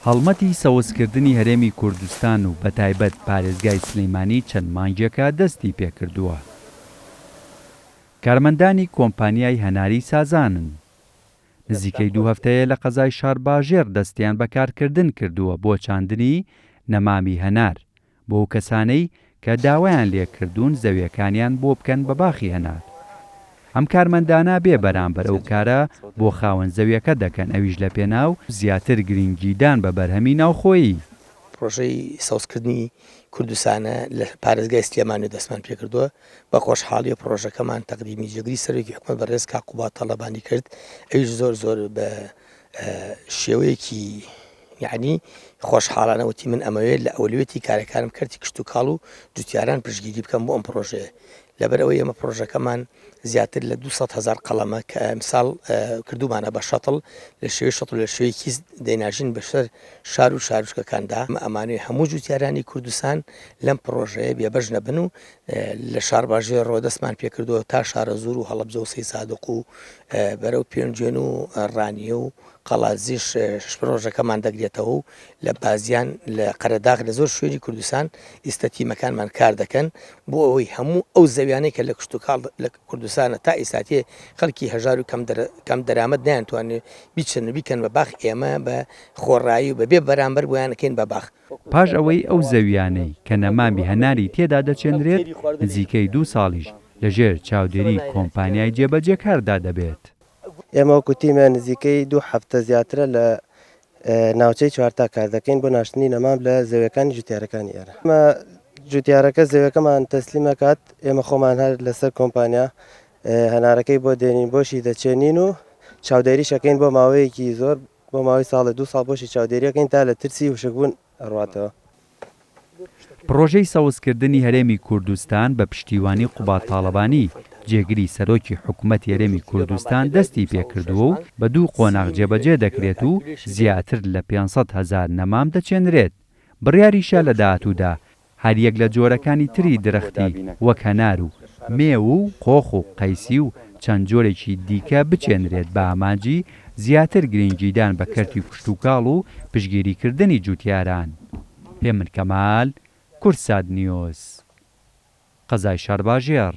هەڵمەتی سەوزکردنی هەرێمی کوردستان و بەتایبەت پارێزگای سلەیمانی چەند مانگێکە دەستی پێکردووە. کارمەندانی کۆمپانیای هەناری سازانن. نزیکەی 2 هەفتەیە لە قەزای شارباژێر دەستیان بەکارکردن کردووە بۆ چاندنی نەمامی هەنار بۆ ئەو کەسانەی کە داوایان لێکردوون زەویەکانیان بۆ بکەن بە باخی هەنار. ئەم کارمەندانە بێ بەرامبەر ئەو کارە بۆ خاوەن زەویەکە دەکەن، ئەویش لە پێناو زیاتر گرنگیدان بە بەرهەمی ناوخۆیی. پرۆژەی سەوزکردنی کوردستانە لە پارێزگای سلێمانی دەستمان پێکردووە بە خۆشحاڵی و پرۆژەکەمان تەقدیمی جێگری سەرۆکی حکومەت بەڕێز کاک قوبات تەڵەبانی کرد. ئەویش زۆر بە شێوەیەکی یعنی خۆشحاڵانە وتی من ئەمەوێت لە ئەولوێتی کارەکانم کردی کشت و کاڵ و جوتیاران پشتگیری بکەم بۆ ئەم پرۆژەیە. لەبەر ئەوەی ئەمە پرۆژەکەمان زیاتر لە 200,000 قەڵەمە کە ئەمساڵ کردومانە بە شەتڵ لە شێوەی شەتڵ لە شوێیەکی دەیناژین بەسەر شار و شارچکەکاندا. ئەمانەیە هەموو جوتیارانی کوردستان لەم پرۆژەیە بێبەش نەبن و لە شارباژێر ڕۆدەستمان پێکردووە تا شارە زوور و هەڵەبجە و سەی سادق و بەرەو پێنجێن و ڕانیە و قەڵازیش پرۆژەکەمان دەگرێتەوە و لە بازیان لە قەرەداغ لە زۆر شوێنی کوردستان ئیستەتیمەکانمان کار دەکەن بۆ ئەوەی هەموو ئەو زەویانەی کە لە کشت و کاڵ لە کوردستانە تا ئێستاتێ خەڵکی هەژار و کەم دەرامەت نەیانتوانێت بیکەن بە باخ ئێمە بە خۆڕایی و بەبێ بەرامبەر بۆیانەکەین بە باخ. پاش ئەوەی ئەو زەویانەی کە نەمامی هەناری تێدا دەچێنرێت نزیکەی 2 ساڵیش لەژێر چاودێری کۆمپانیای جێبەجێکاردا دەبێت. ئێمە وەکوتیمە نزیکەی 2 هەفتە زیاترە لە ناوچەی چوارتا کار دەکەین بۆ ناشتنی نەمام لە زەویەکانی جوتیارەکانی ئێرە. ئەمە جوتیارەکە زەویەکەمان تەسلیمەکات، ئێمە خۆمان هەر لەسەر کۆمپانیا هەنارەکەی بۆ دێنین بۆشی دەچێنین و چاودێری شەکەین بۆ ماوەیەکی زۆر بۆ ماوەی ساڵە 2 ساڵ بۆشی چاودێریەکەین تا لە ترسی وشکبوون ئەڕواتەوە. پرۆژەی سەوزکردنی هەرێمی کوردستان بە پشتیوانی قوبات تاڵەبانی جێگری سەرۆکی حکوومەتی هەرێمی کوردستان دەستی پێکردووە و بە 2 قۆناغ جێبەجێ دەکرێت و زیاتر لە 500,000 نەمام دەچێنرێت. بڕیاریشە لە داهاتوودا هەر یەک لە جۆرەکانی تری درەختی وەک هەنار و مێو و قۆخ و قەیسی و چەند جۆرێکی دیکە بچێنرێت بە ئامانجی زیاتر گرنگیدان بە کەرتی کشت و کاڵ و پشتگیریکردنی جوتیاران. پێمن کەمال، کورسات نیۆز، قەزای شارباژێر.